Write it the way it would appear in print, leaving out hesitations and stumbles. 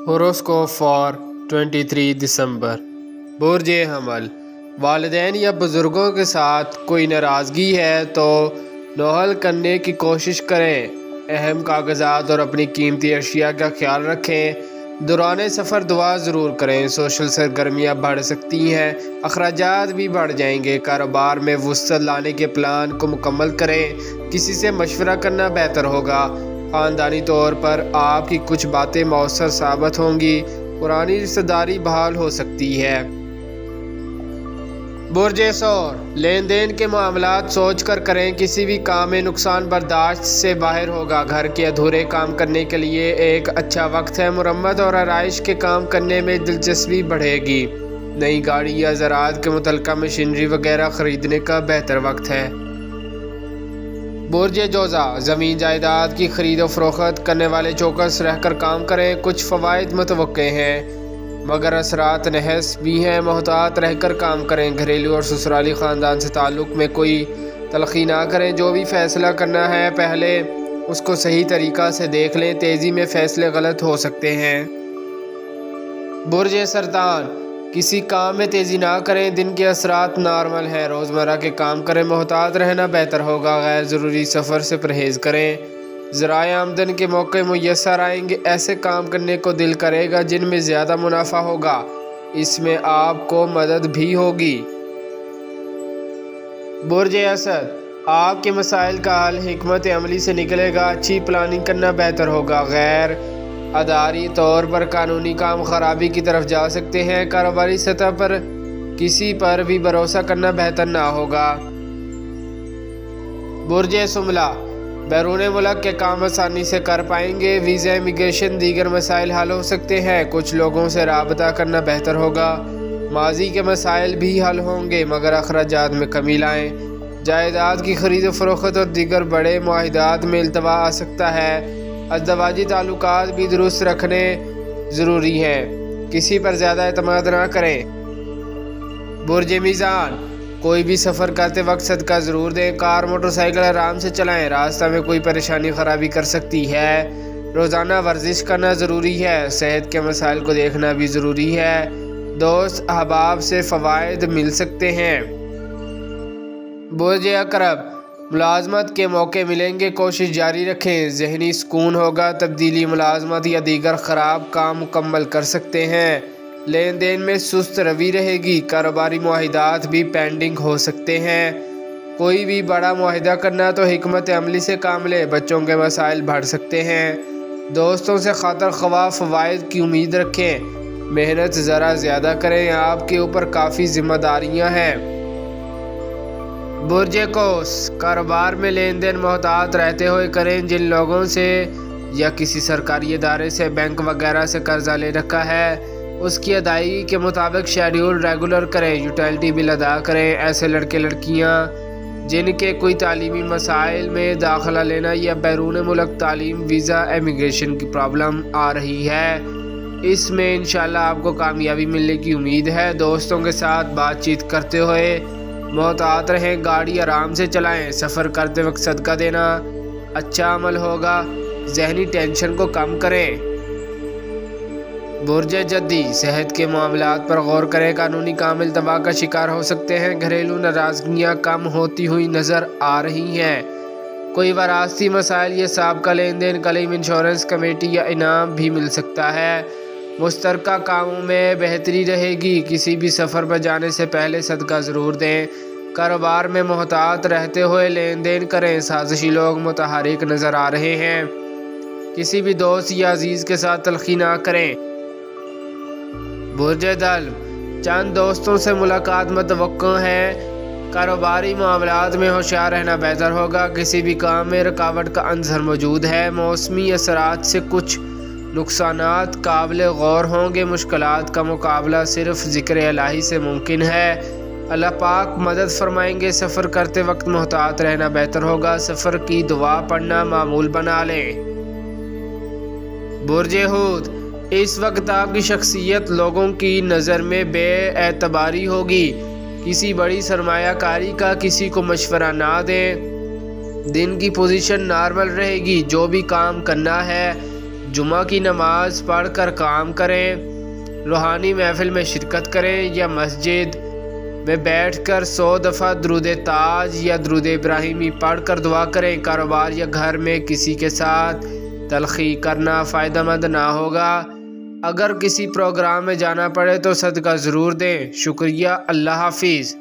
Horoscope for 23 दिसंबर। बुर्ज हमल। वालिदैन या बुज़ुर्गों के साथ कोई नाराज़गी है तो नोहल करने की कोशिश करें। अहम कागज़ात और अपनी कीमती अशिया का ख्याल रखें। दौरान सफ़र दुआ ज़रूर करें। सोशल सरगर्मियाँ बढ़ सकती हैं, अखराजात भी बढ़ जाएंगे। कारोबार में वुसअत लाने के प्लान को मुकम्मल करें। किसी से मशवरा करना बेहतर होगा। ख़ानदानी तौर पर आपकी कुछ बातें मौसर साबित होंगी। पुरानी रिश्तेदारी बहाल हो सकती है। बुर्ज सौर। लेन देन के मामलात सोच कर करें। किसी भी काम में नुकसान बर्दाश्त से बाहर होगा। घर के अधूरे काम करने के लिए एक अच्छा वक्त है। मुरम्मत और आराइश के काम करने में दिलचस्पी बढ़ेगी। नई गाड़ी या ज़राअत के मुतल्लिका मशीनरी वगैरह ख़रीदने का बेहतर वक्त है। बुर्ज जोज़ा। ज़मीन जायदाद की खरीद और फरोख्त करने वाले चौकस रहकर काम करें। कुछ फ़वाइद मुतवक्के हैं मगर असरात नहस भी हैं। मोहतात रहकर काम करें। घरेलू और ससुराली ख़ानदान से ताल्लुक़ में कोई तलख़ी ना करें। जो भी फ़ैसला करना है पहले उसको सही तरीक़ा से देख लें। तेज़ी में फ़ैसले गलत हो सकते हैं। बुर्ज सरतान। किसी काम में तेज़ी ना करें। दिन के असरात नॉर्मल हैं। रोज़मर्रा के काम करें। मोहतात रहना बेहतर होगा। गैर ज़रूरी सफ़र से परहेज़ करें। ज़राए आमदन के मौके मुयस्सर आएंगे। ऐसे काम करने को दिल करेगा जिनमें ज़्यादा मुनाफा होगा। इसमें आपको मदद भी होगी। बुर्ज असद। आपके मसाइल का हल हिकमत अमली से निकलेगा। अच्छी प्लानिंग करना बेहतर होगा। गैर अदारी तौर पर कानूनी काम खराबी की तरफ जा सकते हैं। कारोबारी सतह पर किसी पर भी भरोसा करना बेहतर ना होगा। बुर्ज सुमला। बैरून मुल्क के काम आसानी से कर पाएंगे। वीज़ा, इमिग्रेशन, दीगर मसाइल हल हो सकते हैं। कुछ लोगों से राबता करना बेहतर होगा। माजी के मसाइल भी हल होंगे मगर अखराजात में कमी लाएं। जायदाद की खरीद फरोख्त और दीगर बड़े मुआहिदात में इल्तवा आ सकता है। अज़दवाजी ताल्लुकात भी दुरुस्त रखने ज़रूरी हैं। किसी पर ज़्यादा एतमाद ना करें। बुर्ज मीज़ान। कोई भी सफ़र करते वक्त सदका ज़रूर दें। कार मोटरसाइकिल आराम से चलाएं। रास्ता में कोई परेशानी ख़राबी कर सकती है। रोज़ाना वर्जिश करना ज़रूरी है। सेहत के मसाइल को देखना भी ज़रूरी है। दोस्त अहबाब से फ़वाइद मिल सकते हैं। बुर्ज अक़रब। मुलाजमत के मौके मिलेंगे। कोशिश जारी रखें। ज़हनी सुकून होगा। तब्दीली, मुलाजमत या दीगर ख़राब काम मुकम्मल कर सकते हैं। लेन देन में सुस्त रवि रहेगी। कारोबारी मुआहिदात भी पेंडिंग हो सकते हैं। कोई भी बड़ा मुआहिदा करना तो हिकमत अमली से काम ले। बच्चों के मसाइल बढ़ सकते हैं। दोस्तों से खातर ख्वाह फ़वाइद की उम्मीद रखें। मेहनत ज़रा ज़्यादा करें। आपके ऊपर काफ़ी जिम्मेदारियाँ हैं। बुर्ज कौस। कारोबार में लेन देन मोहतात रहते हुए करें। जिन लोगों से या किसी सरकारी इदारे से, बैंक वगैरह से कर्जा ले रखा है उसकी अदायगी के मुताबिक शेड्यूल रेगुलर करें। यूटिलिटी बिल अदा करें। ऐसे लड़के लड़कियां जिनके कोई तालीमी मसाइल में दाखिला लेना या बैरून मुल्क तालीम, वीज़ा, इमिग्रेशन की प्रॉब्लम आ रही है, इसमें इंशाल्लाह आपको कामयाबी मिलने की उम्मीद है। दोस्तों के साथ बातचीत करते हुए मोहतात रहें। गाड़ी आराम से चलाएं। सफ़र करते वक्त सदका देना अच्छा अमल होगा। ज़हनी टेंशन को कम करें। बुर्ज जद्दी। सेहत के मामलात पर गौर करें। कानूनी काम इल्तवा का शिकार हो सकते हैं। घरेलू नाराज़गियाँ कम होती हुई नज़र आ रही हैं। कोई वरासती मसाइल या साबका लेन देन, क्लेम, इंश्योरेंस, कमेटी या इनाम भी मिल सकता है। मुश्तरका कामों में बेहतरी रहेगी। किसी भी सफ़र पर जाने से पहले सदका ज़रूर दें। कारोबार में मोहतात रहते हुए लेन देन करें। साजिशी लोग मुतहरिक नज़र आ रहे हैं। किसी भी दोस्त या अजीज़ के साथ तलख़ी ना करें। बुर्ज दल। चंद दोस्तों से मुलाकात मुतवक्को है। कारोबारी मामलात में होशियार रहना बेहतर होगा। किसी भी काम में रुकावट का अंजर मौजूद है। मौसमी असरात से कुछ नुकसानात काबिल गौर होंगे। मुश्किलात का मुकाबला सिर्फ ज़िक्र इलाही से मुमकिन है। अल्लाह पाक मदद फरमाएंगे। सफ़र करते वक्त मोहतात रहना बेहतर होगा। सफ़र की दुआ पढ़ना मामूल बना लें। बुर्ज हूत। इस वक्त आपकी शख्सियत लोगों की नज़र में बेएतबारी होगी। किसी बड़ी सरमायाकारी का किसी को मशवरा ना दें। दिन की पोजीशन नॉर्मल रहेगी। जो भी काम करना है जुमा की नमाज पढ़कर काम करें, रूहानी महफिल में शिरकत करें या मस्जिद में बैठकर 100 दफ़ा दुरूद ताज या दुरूद इब्राहिमी पढ़कर दुआ करें। कारोबार या घर में किसी के साथ तलखी करना फ़ायदेमंद ना होगा। अगर किसी प्रोग्राम में जाना पड़े तो सदका ज़रूर दें। शुक्रिया। अल्लाह हाफिज़।